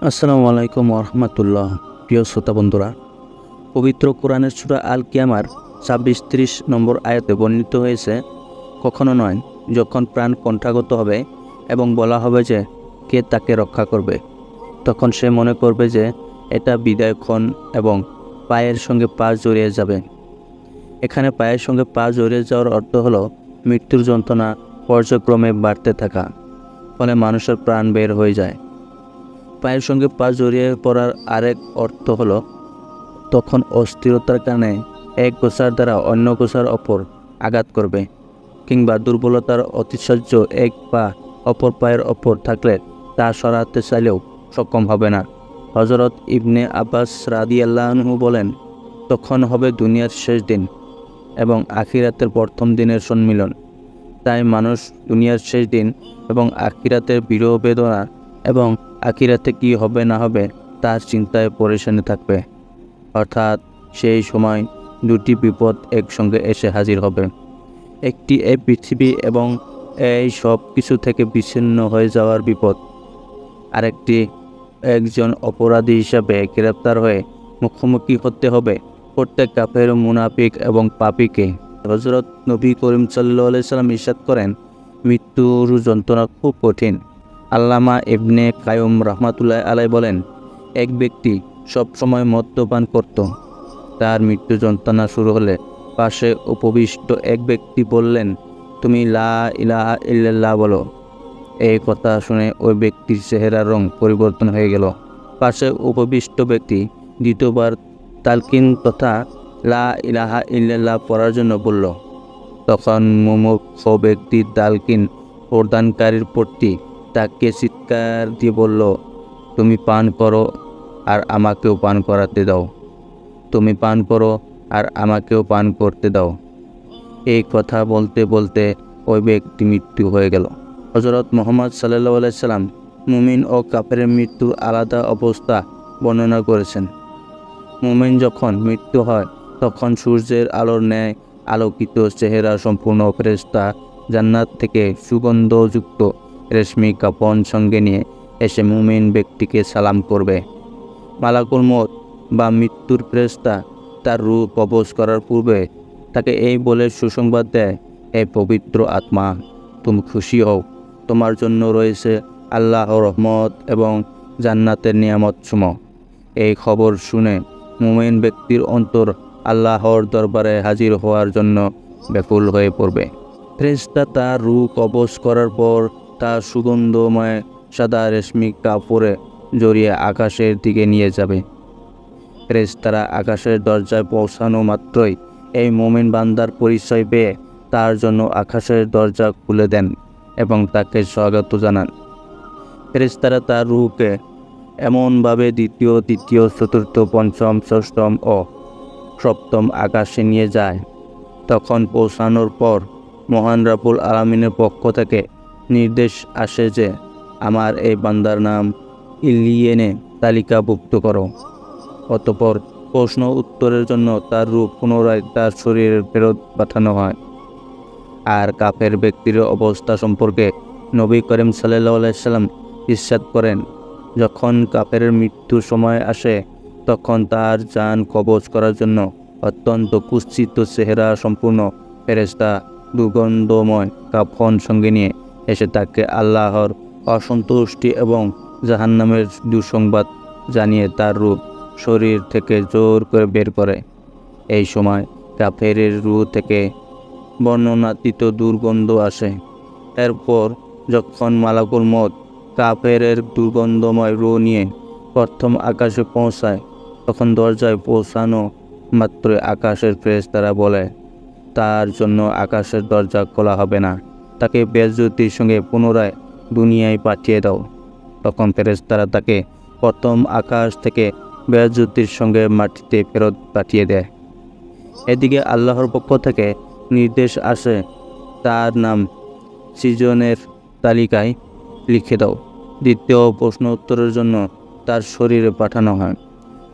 আসসালামু আলাইকুম ওরহমতুল্লাহ। প্রিয় শ্রোতা বন্ধুরা, পবিত্র কোরআনের সূরা আল কিয়ামার 26-30 নম্বর আয়াতে বর্ণিত হয়েছে, কখনো নয়, যখন প্রাণ কণ্ঠাগত হবে এবং বলা হবে যে কে তাকে রক্ষা করবে, তখন সে মনে করবে যে এটা বিদায়ক্ষণ এবং পায়ের সঙ্গে পা জড়িয়ে যাবে। এখানে পায়ের সঙ্গে পা জড়িয়ে যাওয়ার অর্থ হলো মৃত্যুর যন্ত্রণা পর্যায়ক্রমে বাড়তে থাকা, ফলে মানুষের প্রাণ বের হয়ে যায়। পায়ের সঙ্গে পা জড়িয়ে পড়ার আরেক অর্থ হলো তখন অস্থিরতার কারণে এক গোছার দ্বারা অন্য গোছার ওপর আঘাত করবে, কিংবা দুর্বলতার অতিশয্য এক পা অপর পায়ের ওপর থাকলে তা সরাতে চাইলেও সক্ষম হবে না। হযরত ইবনে আব্বাস রাদিয়াল্লাহু আনহু বলেন, তখন হবে দুনিয়ার শেষ দিন এবং আখিরাতের প্রথম দিনের সম্মিলন। তাই মানুষ দুনিয়ার শেষ দিন এবং আখিরাতের বিরহ বেদনা এবং আখিরাতে কি হবে না হবে তার চিন্তায় পরেশানি থাকবে। অর্থাৎ সেই সময় দুটি বিপদ একসঙ্গে এসে হাজির হবে। একটি এই পৃথিবী এবং এই সব কিছু থেকে বিচ্ছিন্ন হয়ে যাওয়ার বিপদ, আরেকটি একজন অপরাধী হিসাবে গ্রেপ্তার হয়ে মুখোমুখি হতে হবে প্রত্যেক কাফের, মুনাফিক এবং পাপীকে। হযরত নবী করিম সাল্লাল্লাহু আলাইহি সাল্লাম ইরশাদ করেন, মৃত্যুর যন্ত্রণা খুব কঠিন। আল্লামা ইবনে কাইয়ুম রাহমাতুল্লাহ আলাইহি বলেন, এক ব্যক্তি সব সময় মদ্যপান করত। তার মৃত্যু যন্ত্রণা শুরু হলে পাশে উপবিষ্ট এক ব্যক্তি বললেন, তুমি লা ইলাহা ইল্লাল্লাহ বলো। এই কথা শুনে ওই ব্যক্তির চেহারার রং পরিবর্তন হয়ে গেল। পাশে উপবিষ্ট ব্যক্তি দ্বিতীয়বার তালকিন তথা লা ইলাহা ইল্লাল্লাহ পড়ার জন্য বলল। তখন মুমুক্ষু ব্যক্তি তালকিন প্রদানকারীর প্রতি তাকে চিৎকার দিয়ে বলল, তুমি পান করো আর আমাকেও পান করাতে দাও, তুমি পান করো আর আমাকেও পান করতে দাও। এই কথা বলতে বলতে ওই ব্যক্তি মৃত্যু হয়ে গেল। হযরত মুহাম্মদ সাল্লাল্লাহু আলাইহি সাল্লাম মুমিন ও কাফেরের মৃত্যুর আলাদা অবস্থা বর্ণনা করেছেন। মুমিন যখন মৃত্যু হয় তখন সূর্যের আলোর ন্যায় আলোকিত চেহারা সম্পূর্ণ ফেরেশতা জান্নাত থেকে সুগন্ধযুক্ত রেশমি কাফন সঙ্গে নিয়ে এসে মুমিন ব্যক্তিকে সালাম করবে। মালাকুল মউত বা মৃত্যুর ফেরেশতা তার রূহ কবজ করার পূর্বে তাকে এই বলে সুসংবাদ দেয়, হে পবিত্র আত্মা, তুমি খুশি হও, তোমার জন্য রয়েছে আল্লাহর রহমত এবং জান্নাতের নিয়ামতসমূহ। এই খবর শুনে মুমিন ব্যক্তির অন্তর আল্লাহর দরবারে হাজির হওয়ার জন্য ব্যাকুল হয়ে পড়বে। ফেরেশতা তার রূহ কবজ করার পর তার সুগন্ধময় সাদা রেশমি কাপড়ে জড়িয়ে আকাশের দিকে নিয়ে যাবে। ফেরেশতারা আকাশের দরজায় পৌঁছানো মাত্রই এই মুমিন বান্দার পরিচয় পেয়ে তার জন্য আকাশের দরজা খুলে দেন এবং তাকে স্বাগত জানান। ফেরেশতারা তার রূহকে এমনভাবে দ্বিতীয়, তৃতীয়, চতুর্থ, পঞ্চম, ষষ্ঠম ও সপ্তম আকাশে নিয়ে যায়। তখন পৌঁছানোর পর মহান রাব্বুল আলামিনের পক্ষ থেকে নির্দেশ আসে যে, আমার এই বান্দার নাম ইল্লিয়েনে তালিকাভুক্ত করো। অতঃপর প্রশ্ন উত্তরের জন্য তার রূহ পুনরায় তার শরীরে ফেরত পাঠানো হয়। আর কাফের ব্যক্তির অবস্থা সম্পর্কে নবী করিম সাল্লাল্লাহু আলাইহি সাল্লাম ইরশাদ করেন, যখন কাফেরের মৃত্যুর সময় আসে তখন তার জান কবজ করার জন্য অত্যন্ত কুৎসিত চেহারা সম্পূর্ণ ফেরেশতা দুর্গন্ধময় কাফন সঙ্গে নিয়ে এসে তাকে আল্লাহর অসন্তুষ্টি এবং জাহান্নামের দুঃসংবাদ জানিয়ে তার রূহ শরীর থেকে জোর করে বের করে। এই সময় কাফেরের রূহ থেকে বর্ণনাতীত দুর্গন্ধ আসে। এরপর যখন মালাকুল মউত কাফেরের দুর্গন্ধময় রূহ নিয়ে প্রথম আকাশে পৌঁছায়, তখন দরজায় পৌঁছানো মাত্রই আকাশের ফেরেশতারা বলে, তার জন্য আকাশের দরজা খোলা হবে না, তাকে বেজ্জতির সঙ্গে পুনরায় দুনিয়ায় পাঠিয়ে দাও। তখন ফেরেশতারা তাকে প্রথম আকাশ থেকে বেজ্জতির সঙ্গে মাটিতে ফেরত পাঠিয়ে দেয়। এদিকে আল্লাহর পক্ষ থেকে নির্দেশ আসে, তার নাম সৃজনের তালিকায় লিখে দাও। দ্বিতীয় প্রশ্ন উত্তরের জন্য তার শরীরে পাঠানো হয়।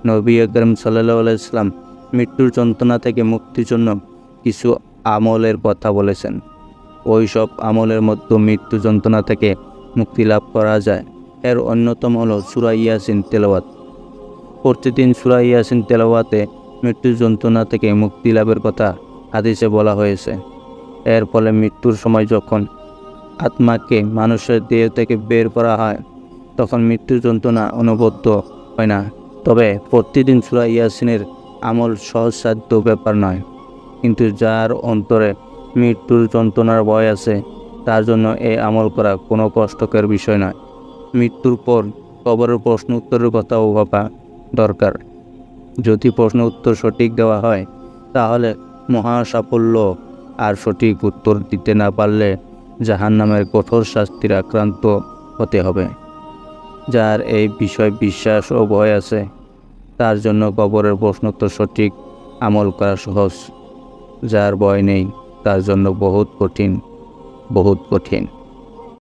নবী আকরাম সাল্লাল্লাহু আলাইহি সাল্লাম মৃত্যুর যন্ত্রণা থেকে মুক্তির জন্য কিছু আমলের কথা বলেছেন। ওই সব আমলের মধ্যে মৃত্যু যন্ত্রণা থেকে মুক্তি লাভ করা যায় এর অন্যতম হলো সূরা ইয়াসিন তেলাওয়াত। প্রতিদিন সূরা ইয়াসিন তেলাওয়াতে মৃত্যুর যন্ত্রণা থেকে মুক্তি লাভের কথা হাদিসে বলা হয়েছে। এর ফলে মৃত্যুর সময় যখন আত্মাকে মানুষের দেহ থেকে বের করা হয় তখন মৃত্যুর যন্ত্রণা অনুভূত হয় না। তবে প্রতিদিন সূরা ইয়াসিনের আমল সহজসাধ্য ব্যাপার নয়, কিন্তু যার অন্তরে মৃত্যুর যন্ত্রণার ভয় আছে তার জন্য এই আমল করা কোনো কষ্টকর বিষয় নয়। মৃত্যুর পর কবরের প্রশ্ন উত্তরের কথাও ভাবা দরকার। যদি প্রশ্ন উত্তর সঠিক দেওয়া হয় তাহলে মহা সাফল্য, আর সঠিক উত্তর দিতে না পারলে জাহান্নামের কঠোর শাস্তির আক্রান্ত হতে হবে। যার এই বিষয় বিশ্বাস ও ভয় আছে তার জন্য কবরের প্রশ্নোত্তর সঠিক আমল করা সহজ। যার ভয় নেই তার জন্য বহুত কঠিন, বহুত কঠিন।